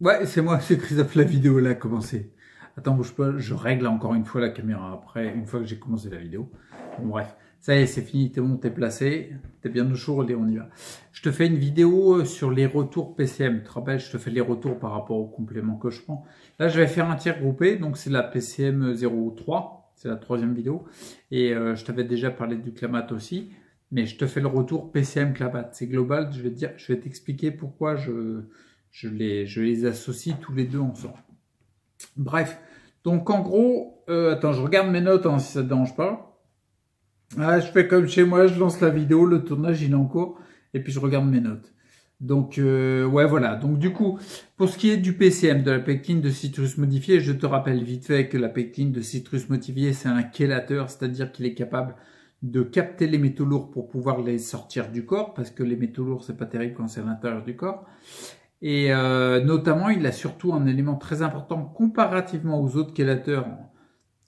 Ouais, c'est moi, c'est Christophe, la vidéo là a commencé. Attends, bouge pas, je règle encore une fois la caméra après, une fois que j'ai commencé la vidéo. Bon, bref, ça y est, c'est fini, t'es bon, t'es placé, t'es bien au chaud, allez, on y va. Je te fais une vidéo sur les retours PCM. Tu te rappelles, je te fais les retours par rapport au complément que je prends. Là, je vais faire un tir groupé, donc c'est la PCM 03, c'est la troisième vidéo. Et je t'avais déjà parlé du Clamat aussi, mais je te fais le retour PCM Clamat. C'est global, je vais t'expliquer pourquoi je les associe tous les deux ensemble. Bref, donc en gros, attends, je regarde mes notes hein, si ça te dérange pas. Ah, je fais comme chez moi, je lance la vidéo, le tournage il est en cours, et puis je regarde mes notes. Donc ouais voilà. Donc du coup, pour ce qui est du PCM, de la pectine de citrus modifié, je te rappelle vite fait que la pectine de citrus modifié, c'est un chélateur, c'est-à-dire qu'il est capable de capter les métaux lourds pour pouvoir les sortir du corps, parce que les métaux lourds c'est pas terrible quand c'est à l'intérieur du corps. Et notamment, il a surtout un élément très important comparativement aux autres chélateurs.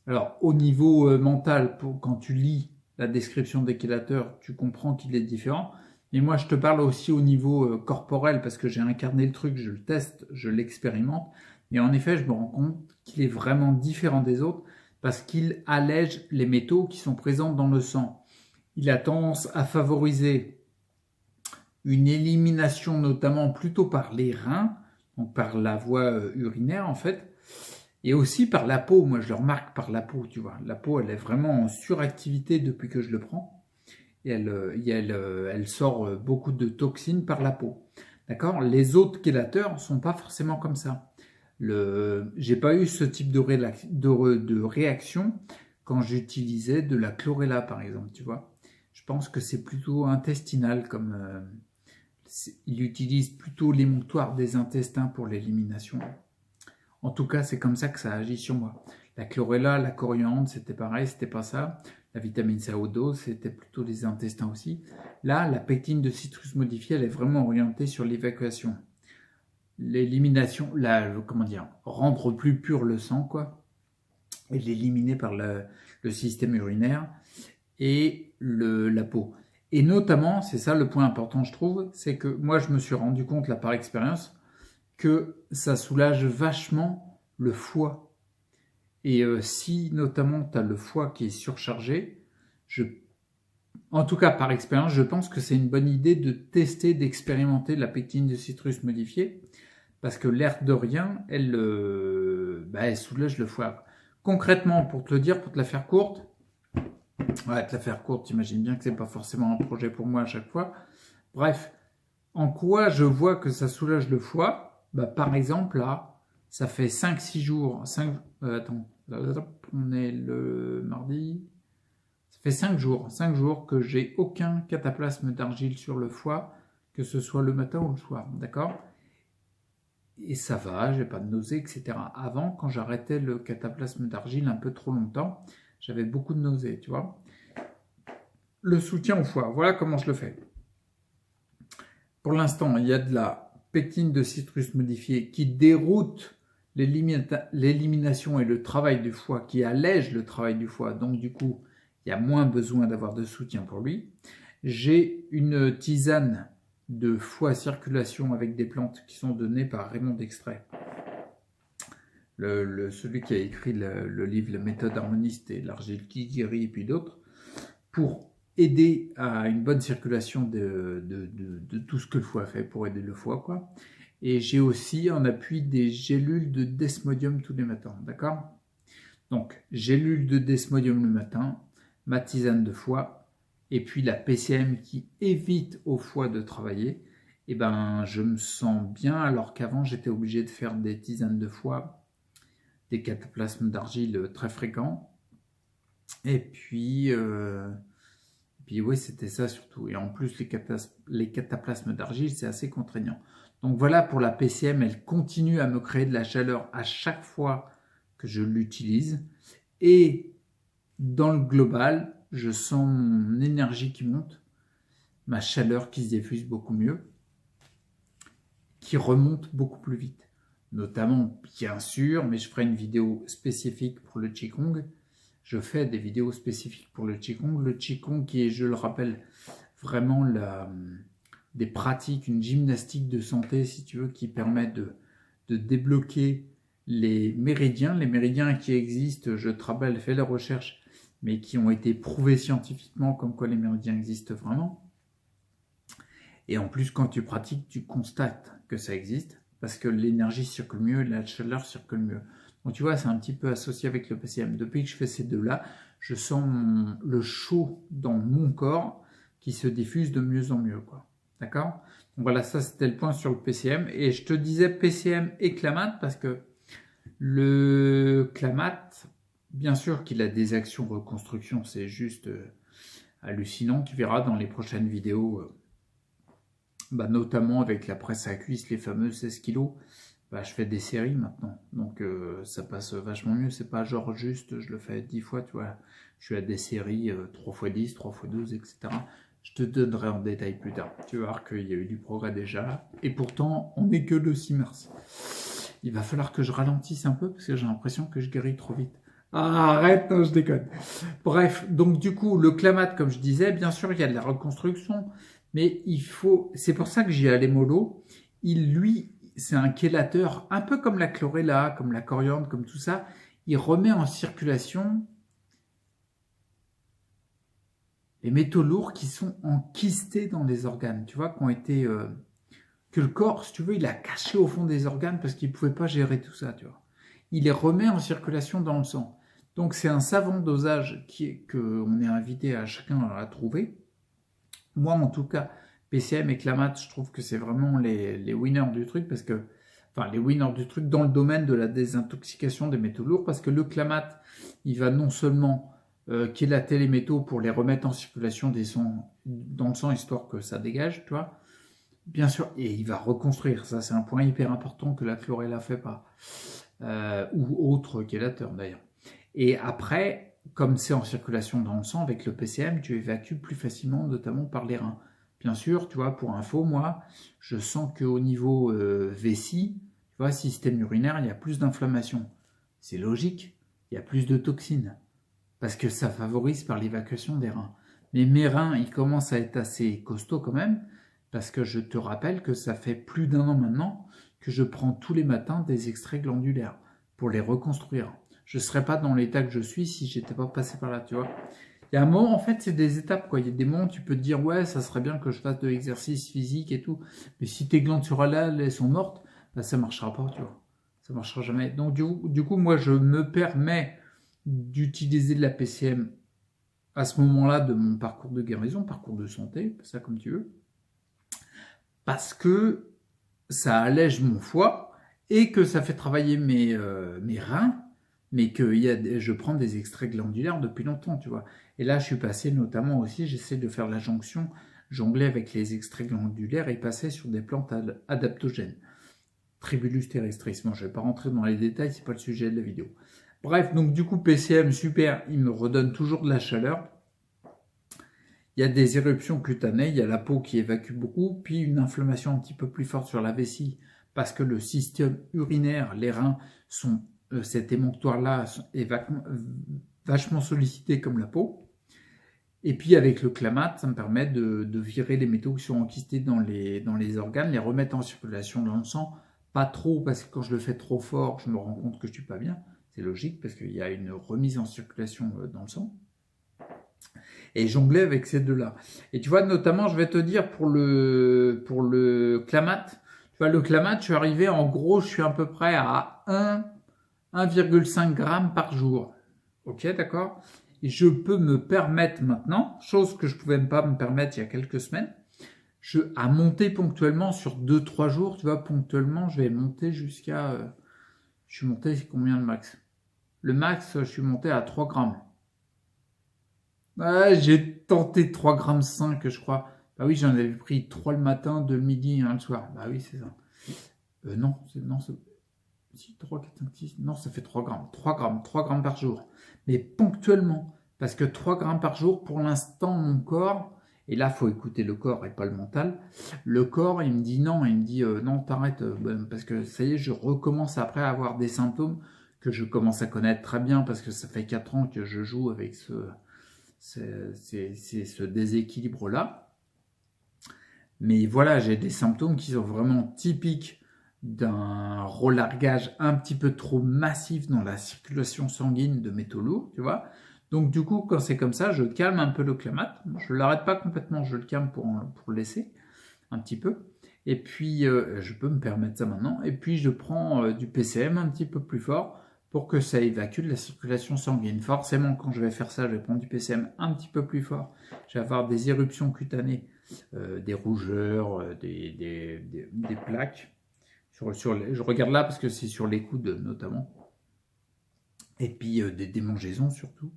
Alors, au niveau mental, quand tu lis la description des chélateurs, tu comprends qu'il est différent. Mais moi, je te parle aussi au niveau corporel parce que j'ai incarné le truc, je le teste, je l'expérimente. Et en effet, je me rends compte qu'il est vraiment différent des autres parce qu'il allège les métaux qui sont présents dans le sang. Il a tendance à favoriser une élimination notamment plutôt par les reins, donc par la voie urinaire en fait, et aussi par la peau. Moi je le remarque par la peau, tu vois. La peau elle est vraiment en suractivité depuis que je le prends, et elle sort beaucoup de toxines par la peau. D'accord. Les autres chélateurs sont pas forcément comme ça. J'ai pas eu ce type de réaction quand j'utilisais de la chlorella par exemple, tu vois. Je pense que c'est plutôt intestinal comme il utilise plutôt l'émonctoire des intestins pour l'élimination. En tout cas, c'est comme ça que ça agit sur moi. La chlorella, la coriandre, c'était pareil, c'était pas ça. La vitamine C à haute dose, c'était plutôt les intestins aussi. Là, la pectine de citrus modifiée, elle est vraiment orientée sur l'évacuation. L'élimination, comment dire, rendre plus pur le sang, quoi, et l'éliminer par le système urinaire et la peau. Et notamment, c'est ça le point important, je trouve, c'est que moi, je me suis rendu compte, là, par expérience, que ça soulage vachement le foie. Et si, notamment, tu as le foie qui est surchargé, je, en tout cas, par expérience, je pense que c'est une bonne idée de tester, d'expérimenter la pectine de citrus modifiée, parce que l'air de rien, elle soulage le foie. Concrètement, pour te le dire, pour te la faire courte, ouais, te la faire courte, t'imagines bien que c'est pas forcément un projet pour moi à chaque fois. Bref, en quoi je vois que ça soulage le foie? Bah, par exemple, là, ça fait 5-6 jours. Attends, on est le mardi. Ça fait 5 jours que j'ai aucun cataplasme d'argile sur le foie, que ce soit le matin ou le soir. D'accord? Et ça va, j'ai pas de nausées, etc. Avant, quand j'arrêtais le cataplasme d'argile un peu trop longtemps, j'avais beaucoup de nausées, tu vois. Le soutien au foie, voilà comment je le fais. Pour l'instant, il y a de la pectine de citrus modifiée qui déroute l'élimination et le travail du foie, qui allège le travail du foie. Donc du coup, il y a moins besoin d'avoir de soutien pour lui. J'ai une tisane de foie circulation avec des plantes qui sont données par Raymond Dextrait, celui qui a écrit le livre La méthode harmoniste et l'argile qui guérit et puis d'autres, pour aider à une bonne circulation de tout ce que le foie fait pour aider le foie, quoi. Et j'ai aussi en appui des gélules de desmodium tous les matins, d'accord? Donc, gélules de desmodium le matin, ma tisane de foie, et puis la PCM qui évite au foie de travailler. Et ben, je me sens bien alors qu'avant j'étais obligé de faire des tisanes de foie, des cataplasmes d'argile très fréquents. Et puis oui, c'était ça surtout. Et en plus, les cataplasmes d'argile, c'est assez contraignant. Donc voilà pour la PCM, elle continue à me créer de la chaleur à chaque fois que je l'utilise. Et dans le global, je sens mon énergie qui monte, ma chaleur qui se diffuse beaucoup mieux, qui remonte beaucoup plus vite. Notamment, bien sûr, mais je ferai une vidéo spécifique pour le Qigong. Je fais des vidéos spécifiques pour le Qigong. Le Qigong qui est, je le rappelle, vraiment des pratiques, une gymnastique de santé, si tu veux, qui permet de de débloquer les méridiens qui existent, je travaille, fais la recherche, mais qui ont été prouvés scientifiquement comme quoi les méridiens existent vraiment. Et en plus, quand tu pratiques, tu constates que ça existe, parce que l'énergie circule mieux, la chaleur circule mieux. Donc tu vois, c'est un petit peu associé avec le PCM. Depuis que je fais ces deux-là, je sens le chaud dans mon corps qui se diffuse de mieux en mieux, quoi. D'accord? Donc voilà, ça c'était le point sur le PCM. Et je te disais PCM et Clamate, parce que le Clamate, bien sûr qu'il a des actions reconstruction, c'est juste hallucinant. Tu verras dans les prochaines vidéos, notamment avec la presse à cuisse, les fameux 16 kilos, je fais des séries maintenant. Donc ça passe vachement mieux. C'est pas genre juste, je le fais 10 fois, tu vois. Je suis à des séries 3x10, 3x12, etc. Je te donnerai en détail plus tard. Tu vas voir qu'il y a eu du progrès déjà. Et pourtant, on n'est que le 6 mars. Il va falloir que je ralentisse un peu parce que j'ai l'impression que je guéris trop vite. Ah, arrête, non, je déconne. Bref, donc du coup, le Clamate, comme je disais, bien sûr, il y a de la reconstruction, mais il faut... C'est pour ça que j'y allais mollo. Lui, c'est un chélateur, un peu comme la chlorella, comme la coriandre, comme tout ça. Il remet en circulation les métaux lourds qui sont enquistés dans les organes, tu vois, qui ont été... que le corps, si tu veux, il a caché au fond des organes parce qu'il ne pouvait pas gérer tout ça, tu vois. Il les remet en circulation dans le sang. Donc c'est un savant dosage qu'on est invité à chacun à trouver. Moi, en tout cas, PCM et Clamate, je trouve que c'est vraiment les winners du truc, parce que, enfin, les winners du truc dans le domaine de la désintoxication des métaux lourds, parce que le Clamate, il va non seulement chélater les métaux pour les remettre en circulation dans le sang, histoire que ça dégage, tu vois. Bien sûr, et il va reconstruire, ça c'est un point hyper important que la chlorella fait pas, ou autre chélateur d'ailleurs. Et après, comme c'est en circulation dans le sang, avec le PCM, tu évacues plus facilement, notamment par les reins. Bien sûr, tu vois, pour info, moi, je sens qu'au niveau vessie, tu vois, système urinaire, il y a plus d'inflammation. C'est logique, il y a plus de toxines, parce que ça favorise par l'évacuation des reins. Mais mes reins, ils commencent à être assez costauds quand même, parce que je te rappelle que ça fait plus d'1 an maintenant que je prends tous les matins des extraits glandulaires pour les reconstruire. Je ne serais pas dans l'état que je suis si j'étais pas passé par là, tu vois. Il y a un moment, en fait, c'est des étapes, quoi. Il y a des moments où tu peux te dire, ouais, ça serait bien que je fasse de l'exercice physique et tout. Mais si tes glandes surrénales, elles sont mortes, ça marchera pas, tu vois. Ça marchera jamais. Donc, du coup, moi, je me permets d'utiliser de la PCM à ce moment-là de mon parcours de guérison, parcours de santé, ça comme tu veux, parce que ça allège mon foie et que ça fait travailler mes reins, mais que je prends des extraits glandulaires depuis longtemps, tu vois. Et là, je suis passé notamment aussi, j'essaie de faire la jonction, jongler avec les extraits glandulaires et passer sur des plantes adaptogènes. Tribulus terrestris. Bon, je ne vais pas rentrer dans les détails, c'est pas le sujet de la vidéo. Bref, donc du coup, PCM, super, il me redonne toujours de la chaleur. Il y a des éruptions cutanées, il y a la peau qui évacue beaucoup, puis une inflammation un petit peu plus forte sur la vessie, parce que le système urinaire, les reins, cet émonctoire-là est vachement sollicité comme la peau. Et puis avec le Clamate, ça me permet de virer les métaux qui sont enquistés dans les organes, les remettre en circulation dans le sang. Pas trop, parce que quand je le fais trop fort, je me rends compte que je ne suis pas bien. C'est logique, parce qu'il y a une remise en circulation dans le sang. Et jongler avec ces deux-là. Et tu vois, notamment, je vais te dire, pour le Clamate, tu vois, le Clamate, je suis arrivé, en gros, je suis à peu près à 1,5 g par jour. Ok, d'accord? Et je peux me permettre maintenant, chose que je ne pouvais pas me permettre il y a quelques semaines, à monter ponctuellement sur 2-3 jours, tu vois, ponctuellement, je vais monter jusqu'à... je suis monté, c'est combien le max? Le max, je suis monté à 3 grammes. J'ai tenté 3,5 g, je crois. Bah oui, j'en avais pris 3 le matin, 2 le midi et 1 le soir. Bah oui, c'est ça. Non, si, 3, 4, 5, 6, non, ça fait 3 grammes. 3 grammes par jour. Mais ponctuellement. Parce que 3 grammes par jour, pour l'instant, mon corps, et là, il faut écouter le corps et pas le mental. Le corps, il me dit non, il me dit non, t'arrêtes. Parce que ça y est, je recommence après à avoir des symptômes que je commence à connaître très bien parce que ça fait 4 ans que je joue avec ce déséquilibre-là. Mais voilà, j'ai des symptômes qui sont vraiment typiques d'un relargage un petit peu trop massif dans la circulation sanguine de métaux lourds, tu vois. Donc du coup, quand c'est comme ça, je calme un peu le clamate. Je ne l'arrête pas complètement, je le calme pour le laisser un petit peu. Et puis, je peux me permettre ça maintenant. Et puis, je prends du PCM un petit peu plus fort pour que ça évacue de la circulation sanguine. Forcément, quand je vais faire ça, je vais prendre du PCM un petit peu plus fort. Je vais avoir des éruptions cutanées, des rougeurs, des plaques. Je regarde là parce que c'est sur les coudes notamment. Et puis des démangeaisons surtout.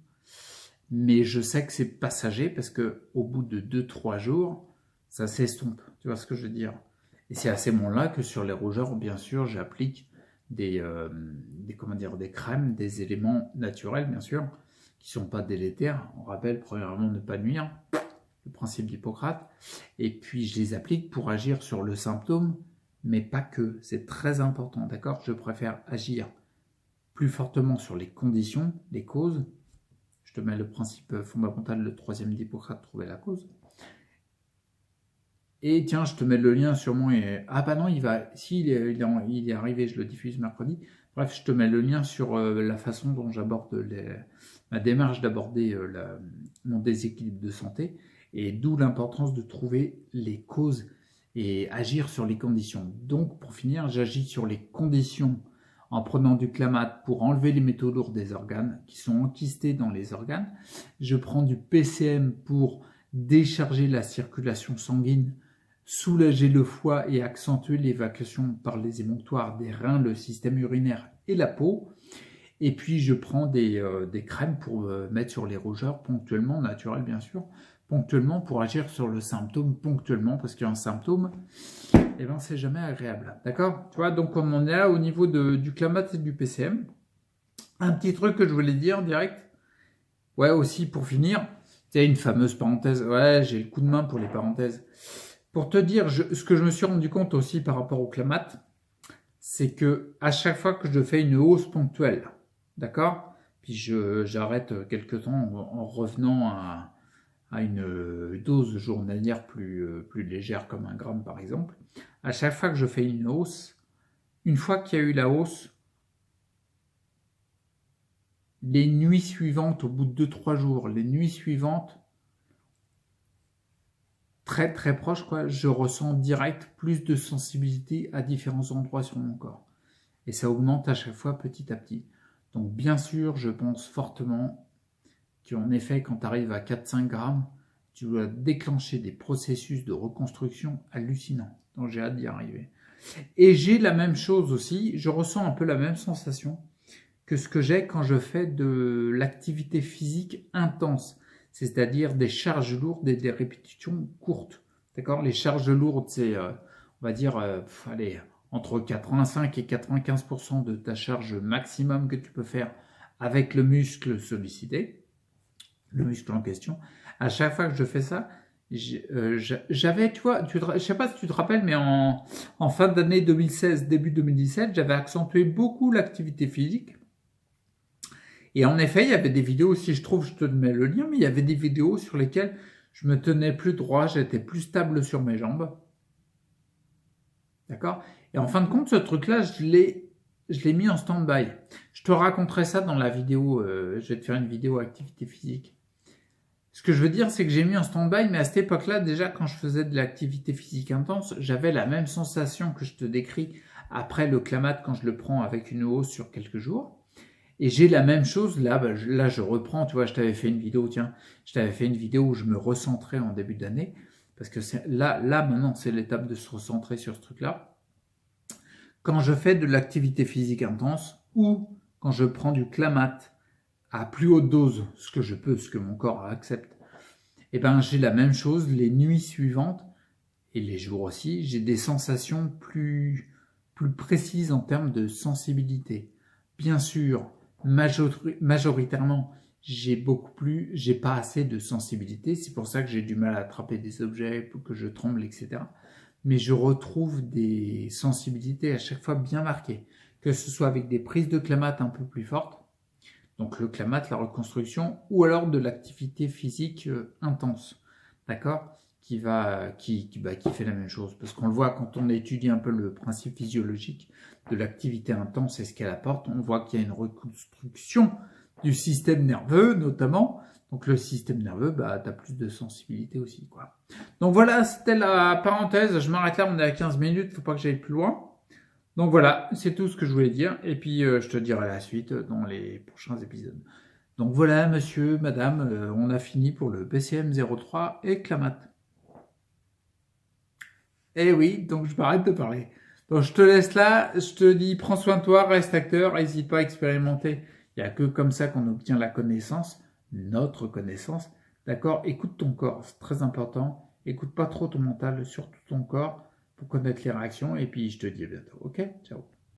Mais je sais que c'est passager parce que au bout de 2-3 jours, ça s'estompe. Tu vois ce que je veux dire? Et c'est à ces moments-là que sur les rougeurs, bien sûr, j'applique des crèmes, des éléments naturels, bien sûr, qui ne sont pas délétères. On rappelle, premièrement, ne pas nuire, le principe d'Hippocrate. Et puis, je les applique pour agir sur le symptôme, mais pas que. C'est très important, d'accord? Je préfère agir plus fortement sur les conditions, les causes. Je te mets le principe fondamental, le troisième d'Hippocrate, trouver la cause. Et tiens, je te mets le lien sûrement. Ah bah non, il est arrivé, je le diffuse mercredi. Bref, je te mets le lien sur la façon dont j'aborde ma démarche d'aborder mon déséquilibre de santé. Et d'où l'importance de trouver les causes et agir sur les conditions. Donc, pour finir, j'agis sur les conditions en prenant du clamate pour enlever les métaux lourds des organes qui sont enquistés dans les organes. Je prends du PCM pour décharger la circulation sanguine, soulager le foie et accentuer l'évacuation par les émonctoires des reins, le système urinaire et la peau. Et puis je prends des crèmes pour mettre sur les rougeurs ponctuellement, naturelles bien sûr, ponctuellement pour agir sur le symptôme ponctuellement, parce qu'un symptôme, eh ben, c'est jamais agréable. D'accord? Tu vois, donc comme on est là au niveau du clamate et du PCM, un petit truc que je voulais dire direct, ouais, aussi pour finir, c'est une fameuse parenthèse, ouais, j'ai le coup de main pour les parenthèses. Pour te dire, ce que je me suis rendu compte aussi par rapport au clamate, c'est que à chaque fois que je fais une hausse ponctuelle, d'accord? Puis j'arrête quelque temps en revenant à une dose journalière plus légère, comme 1 gramme par exemple. À chaque fois que je fais une hausse, une fois qu'il y a eu la hausse, les nuits suivantes, au bout de 2-3 jours, les nuits suivantes, très très proche, quoi, je ressens direct plus de sensibilité à différents endroits sur mon corps. Et ça augmente à chaque fois petit à petit. Donc bien sûr, je pense fortement qu'en effet, quand tu arrives à 4-5 grammes, tu dois déclencher des processus de reconstruction hallucinants. Donc j'ai hâte d'y arriver. Et j'ai la même chose aussi, je ressens un peu la même sensation que ce que j'ai quand je fais de l'activité physique intense, c'est-à-dire des charges lourdes et des répétitions courtes. D'accord? Les charges lourdes, c'est, on va dire, allez, entre 85 et 95% de ta charge maximum que tu peux faire avec le muscle sollicité, le muscle en question. À chaque fois que je fais ça, j'avais, tu vois, je sais pas si tu te rappelles, mais en fin d'année 2016, début 2017, j'avais accentué beaucoup l'activité physique. Et en effet, il y avait des vidéos, si je trouve, je te mets le lien, mais il y avait des vidéos sur lesquelles je me tenais plus droit, j'étais plus stable sur mes jambes. D'accord? Et en fin de compte, ce truc-là, je l'ai mis en stand-by. Je te raconterai ça dans la vidéo, je vais te faire une vidéo activité physique. Ce que je veux dire, c'est que j'ai mis en stand-by, mais à cette époque-là, déjà, quand je faisais de l'activité physique intense, j'avais la même sensation que je te décris après le clamate quand je le prends avec une hausse sur quelques jours. Et j'ai la même chose, là, là je reprends, tu vois, je t'avais fait une vidéo, tiens, je t'avais fait une vidéo où je me recentrais en début d'année, parce que là maintenant, c'est l'étape de se recentrer sur ce truc-là. Quand je fais de l'activité physique intense, ou quand je prends du clamate à plus haute dose, ce que je peux, ce que mon corps accepte, et ben j'ai la même chose les nuits suivantes, et les jours aussi, j'ai des sensations plus précises en termes de sensibilité. Bien sûr, majoritairement, j'ai pas assez de sensibilité, c'est pour ça que j'ai du mal à attraper des objets, que je tremble, etc. Mais je retrouve des sensibilités à chaque fois bien marquées, que ce soit avec des prises de clamate un peu plus fortes, donc le clamate, la reconstruction, ou alors de l'activité physique intense, d'accord, qui fait la même chose. Parce qu'on le voit quand on étudie un peu le principe physiologique de l'activité intense et ce qu'elle apporte, on voit qu'il y a une reconstruction du système nerveux notamment. Donc le système nerveux, tu as plus de sensibilité aussi, quoi. Donc voilà, c'était la parenthèse. Je m'arrête là, on est à 15 minutes, faut pas que j'aille plus loin. Donc voilà, c'est tout ce que je voulais dire. Et puis je te dirai la suite dans les prochains épisodes. Donc voilà, monsieur, madame, on a fini pour le BCM 03 et Clamate. Eh oui, donc je m'arrête de parler. Donc je te laisse là, je te dis, prends soin de toi, reste acteur, n'hésite pas à expérimenter. Il n'y a que comme ça qu'on obtient la connaissance, notre connaissance. D'accord? Écoute ton corps, c'est très important. Écoute pas trop ton mental, surtout ton corps, pour connaître les réactions. Et puis je te dis à bientôt. Ok? Ciao.